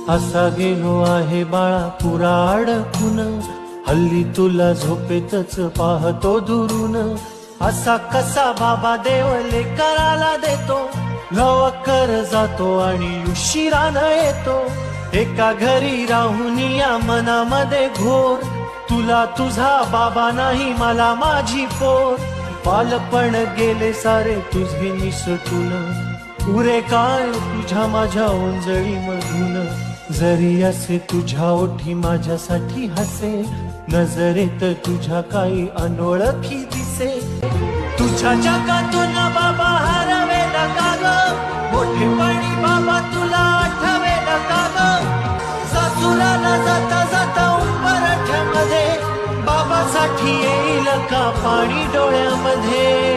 असा गेलो आहे बाळा पुरा अडकून, हल्ली तुला झोपेतच पाहतो दुरून. असा कसा बाबा देव लेकराला देतो, लवकर जातो आणि उशिरानं येतो. एका घरी राहून या मनामध्ये घोर, तुला तुझा बाबा नाही मला माझी पोर. बालपण गेले सारे तुझे निसटून, उरे काय तुझ्या माझ्या ओंजळी मधून. जरी असे तुझ्या ओठी माझ्यासाठी हसे, नजरेत तुझ्या काही अनोळखी दिसे. तुझ्या जगातून बाबा हरवेल का ग, मोठेपणी बाबा तुला आठवेल का ग. सासुराला जाता जाता उंबरठ्यामध्ये, बाबासाठी येईल का पाणी डोळ्यामध्ये.